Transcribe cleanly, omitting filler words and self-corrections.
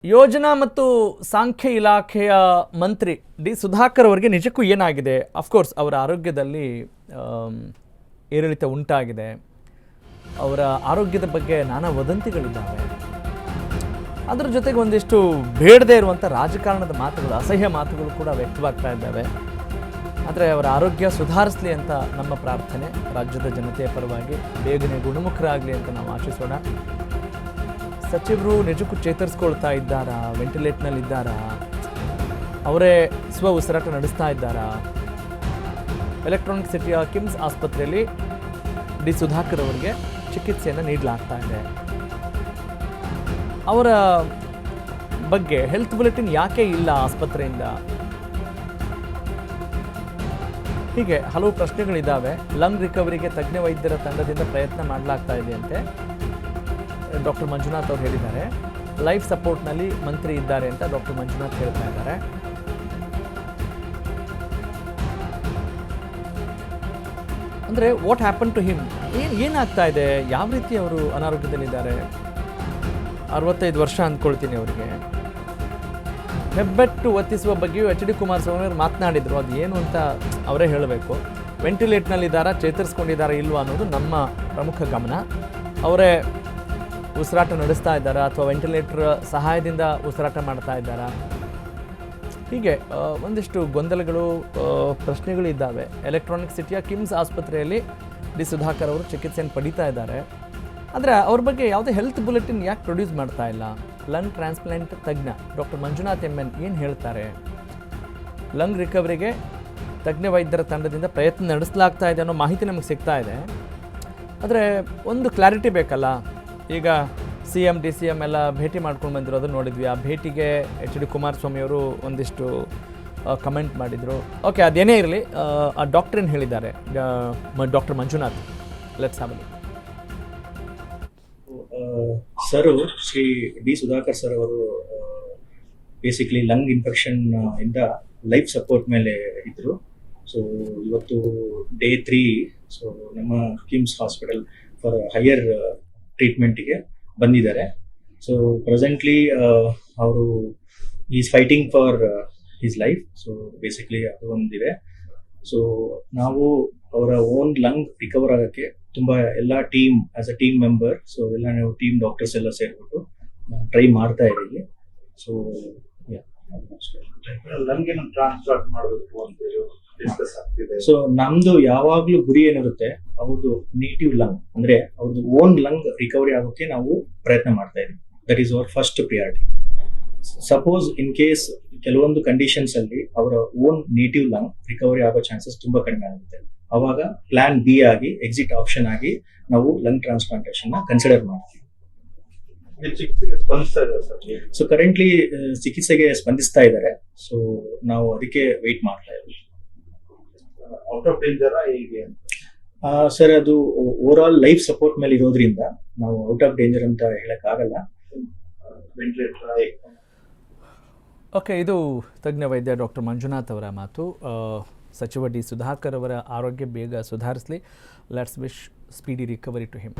ಯೋಜನಾ ಮತ್ತು ಸಾಂಖ್ಯ ಇಲಾಖೆಯ ಮಂತ್ರಿ ಡಿ ಸುಧಾಕರ್ ಅವರಿಗೆ ನಿಜಕ್ಕೂ ಏನಾಗಿದೆ? ಅಫ್ಕೋರ್ಸ್ ಅವರ ಆರೋಗ್ಯದಲ್ಲಿ ಏರಿಳಿತ ಉಂಟಾಗಿದೆ. ಅವರ ಆರೋಗ್ಯದ ಬಗ್ಗೆ ನಾನಾ ವದಂತಿಗಳಿದ್ದಾವೆ. ಅದರ ಜೊತೆಗೆ ಒಂದಿಷ್ಟು ಬೇಡದೇ ಇರುವಂಥ ರಾಜಕಾರಣದ ಮಾತುಗಳು, ಅಸಹ್ಯ ಮಾತುಗಳು ಕೂಡ ವ್ಯಕ್ತವಾಗ್ತಾ ಇದ್ದಾವೆ. ಆದರೆ ಅವರ ಆರೋಗ್ಯ ಸುಧಾರಿಸಲಿ ಅಂತ ನಮ್ಮ ಪ್ರಾರ್ಥನೆ. ರಾಜ್ಯದ ಜನತೆಯ ಪರವಾಗಿ ಬೇಗನೆ ಗುಣಮುಖರಾಗಲಿ ಅಂತ ನಾವು ಆಶಿಸೋಣ. ಸಚಿವರು ನಿಜಕ್ಕೂ ಚೇತರಿಸ್ಕೊಳ್ತಾ ಇದ್ದಾರಾ? ವೆಂಟಿಲೇಟ್ನಲ್ಲಿದ್ದಾರಾ? ಅವರೇ ಸ್ವ ಉಸಿರಾಟ ನಡೆಸ್ತಾ ಇದ್ದಾರಾ? ಎಲೆಕ್ಟ್ರಾನಿಕ್ ಸಿಟಿಯ ಕಿಮ್ಸ್ ಆಸ್ಪತ್ರೆಯಲ್ಲಿ ಡಿ ಸುಧಾಕರ್ ಅವರಿಗೆ ಚಿಕಿತ್ಸೆಯನ್ನು ನೀಡಲಾಗ್ತಾ ಇದೆ. ಅವರ ಬಗ್ಗೆ ಹೆಲ್ತ್ ಬುಲೆಟಿನ್ ಯಾಕೆ ಇಲ್ಲ ಆಸ್ಪತ್ರೆಯಿಂದ? ಹೀಗೆ ಹಲವು ಪ್ರಶ್ನೆಗಳಿದ್ದಾವೆ. ಲಂಗ್ ರಿಕವರಿಗೆ ತಜ್ಞ ವೈದ್ಯರ ತಂಡದಿಂದ ಪ್ರಯತ್ನ ಮಾಡಲಾಗ್ತಾ ಇದೆ ಅಂತೆ ಡಾಕ್ಟರ್ ಮಂಜುನಾಥ್ ಅವರು ಹೇಳಿದ್ದಾರೆ. ಲೈಫ್ ಸಪೋರ್ಟ್ನಲ್ಲಿ ಮಂತ್ರಿ ಇದ್ದಾರೆ ಅಂತ ಡಾಕ್ಟರ್ ಮಂಜುನಾಥ್ ಹೇಳ್ತಾ ಇದ್ದಾರೆ. ಅಂದರೆ ವಾಟ್ ಹ್ಯಾಪನ್ ಟು ಹಿಮ್? ಏನಾಗ್ತಾ ಇದೆ? ಯಾವ ರೀತಿ ಅವರು ಅನಾರೋಗ್ಯದಲ್ಲಿದ್ದಾರೆ? 65 ವರ್ಷ ಅಂದ್ಕೊಳ್ತೀನಿ ಅವರಿಗೆ. ಹೆಬ್ಬೆಟ್ಟು ಒತ್ತಿಸುವ ಬಗ್ಗೆಯೂ ಎಚ್ ಡಿ ಕುಮಾರಸ್ವಾಮಿ ಅವರು ಮಾತನಾಡಿದರು. ಅದು ಏನು ಅಂತ ಅವರೇ ಹೇಳಬೇಕು. ವೆಂಟಿಲೇಟ್ನಲ್ಲಿದ್ದಾರಾ, ಚೇತರಿಸ್ಕೊಂಡಿದ್ದಾರಾ ಇಲ್ವಾ ಅನ್ನೋದು ನಮ್ಮ ಪ್ರಮುಖ ಗಮನ. ಅವರೇ ಉಸಿರಾಟ ನಡೆಸ್ತಾ ಇದ್ದಾರಾ ಅಥವಾ ವೆಂಟಿಲೇಟರ್ ಸಹಾಯದಿಂದ ಉಸಿರಾಟ ಮಾಡ್ತಾ ಇದ್ದಾರಾ? ಹೀಗೆ ಒಂದಿಷ್ಟು ಗೊಂದಲಗಳು, ಪ್ರಶ್ನೆಗಳಿದ್ದಾವೆ. ಎಲೆಕ್ಟ್ರಾನಿಕ್ ಸಿಟಿಯ ಕಿಮ್ಸ್ ಆಸ್ಪತ್ರೆಯಲ್ಲಿ ಡಿ ಸುಧಾಕರ್ ಅವರು ಚಿಕಿತ್ಸೆಯನ್ನು ಪಡೀತಾ ಇದ್ದಾರೆ. ಆದರೆ ಅವ್ರ ಬಗ್ಗೆ ಯಾವುದೇ ಹೆಲ್ತ್ ಬುಲೆಟಿನ್ ಯಾಕೆ ಪ್ರೊಡ್ಯೂಸ್ ಮಾಡ್ತಾ ಇಲ್ಲ? ಲಂಗ್ ಟ್ರಾನ್ಸ್ಪ್ಲಾಂಟ್ ತಜ್ಞ ಡಾಕ್ಟರ್ ಮಂಜುನಾಥ್ ಎಮ್ ಎನ್ ಏನು ಹೇಳ್ತಾರೆ? ಲಂಗ್ ರಿಕವರಿಗೆ ತಜ್ಞ ವೈದ್ಯರ ತಂಡದಿಂದ ಪ್ರಯತ್ನ ನಡೆಸಲಾಗ್ತಾ ಇದೆ ಅನ್ನೋ ಮಾಹಿತಿ ನಮಗೆ ಸಿಗ್ತಾ ಇದೆ. ಆದರೆ ಒಂದು ಕ್ಲಾರಿಟಿ ಬೇಕಲ್ಲ. ಈಗ CM DCM ಎಲ್ಲ ಭೇಟಿ ಮಾಡ್ಕೊಂಡು ಬಂದಿರೋದು ನೋಡಿದ್ವಿ. ಆ ಭೇಟಿಗೆ ಎಚ್ ಡಿ ಕುಮಾರಸ್ವಾಮಿ ಅವರು ಒಂದಿಷ್ಟು ಕಮೆಂಟ್ ಮಾಡಿದರು. ಓಕೆ, ಅದೇನೇ ಇರಲಿ, ಆ ಡಾಕ್ಟರ್ ಏನು ಹೇಳಿದ್ದಾರೆ doctor Manjunath? Let's have a look. Sir, Shri D Sudhakar sir ಅವರು ಬೇಸಿಕ್ಲಿ ಲಂಗ್ ಇನ್ಫೆಕ್ಷನ್ ಇಂದ ಲೈಫ್ ಸಪೋರ್ಟ್ ಮೇಲೆ ಇದ್ರು. ಸೊ ಇವತ್ತು ಡೇ 3. ಸೊ ನಮ್ಮ ಕಿಮ್ಸ್ ಹಾಸ್ಪಿಟಲ್ ಫಾರ್ ಹೈಯರ್ ಟ್ರೀಟ್ಮೆಂಟ್ಗೆ ಬಂದಿದ್ದಾರೆ. ಸೊ ಪ್ರೆಸೆಂಟ್ಲಿ ಅವರು is fighting for his life. So basically ಅದು ಒಂದಿದೆ. ಸೊ ನಾವು ಅವರ ಓನ್ ಲಂಗ್ ರಿಕವರ್ ಆಗೋಕ್ಕೆ ತುಂಬ ಎಲ್ಲ team as a team member, so ಎಲ್ಲ ನಾವು ಟೀಮ್ ಡಾಕ್ಟರ್ಸ್ ಎಲ್ಲ ಸೇರ್ಬಿಟ್ಟು ಟ್ರೈ ಮಾಡ್ತಾ ಇದ್ದೀವಿ. ಸೊ ಸೊ ನಮ್ದು ಯಾವಾಗ್ಲೂ ಗುರಿ ಏನಿರುತ್ತೆ, ಅವ್ರದ್ದು ನೇಟಿವ್ ಲಂಗ್ ಅಂದ್ರೆ ಅವ್ರದ್ದು ಓನ್ ಲಂಗ್ ರಿಕವರಿ ಆಗೋಕೆ ನಾವು ಪ್ರಯತ್ನ ಮಾಡ್ತಾ ಇದ್ದೀವಿ. That is our first priority. Suppose in case ಕೆಲವೊಂದು ಕಂಡೀಷನ್ಸ್ ಅಲ್ಲಿ ಅವರ ಓನ್ ನೇಟಿವ್ ಲಂಗ್ ರಿಕವರಿ ಆಗೋ ಚಾನ್ಸಸ್ ತುಂಬಾ ಕಡಿಮೆ ಆಗುತ್ತೆ. ಅವಾಗ ಪ್ಲಾನ್ ಬಿ ಆಗಿ, ಎಕ್ಸಿಟ್ ಆಪ್ಷನ್ ಆಗಿ ನಾವು ಲಂಗ್ ಟ್ರಾನ್ಸ್ಪ್ಲಾಂಟೇಶನ್ ನ ಕನ್ಸಿಡರ್ ಮಾಡ್ತೀವಿ. ಸೊ ಕರೆಂಟ್ಲಿ ಚಿಕಿತ್ಸೆಗೆ ಸ್ಪಂದಿಸ್ತಾ ಇದ್ದಾರೆ. ಸೊ ನಾವು ಅದಕ್ಕೆ ವೇಟ್ ಮಾಡ್ತಾ ಇದ್ದೀವಿ. ಔಟ್ ಆಫ್ ಡೇಂಜರ್ ಹೇಗೆ ಸರ್? ಅದು ಓವರ್ ಆಲ್ ಲೈಫ್ ಸಪೋರ್ಟ್ ಮೇಲೆ ಇರೋದ್ರಿಂದ ನಾವು ಔಟ್ ಆಫ್ ಡೇಂಜರ್ ಅಂತ ಹೇಳಕ್ ಆಗಲ್ಲ. ಓಕೆ, ಇದು ತಜ್ಞ ವೈದ್ಯ ಡಾಕ್ಟರ್ ಮಂಜುನಾಥ್ ಅವರ ಮಾತು. ಸಚಿವ ಡಿ ಸುಧಾಕರ್ ಅವರ ಆರೋಗ್ಯ ಬೇಗ ಸುಧಾರಿಸಲಿ. Let's wish speedy recovery to him.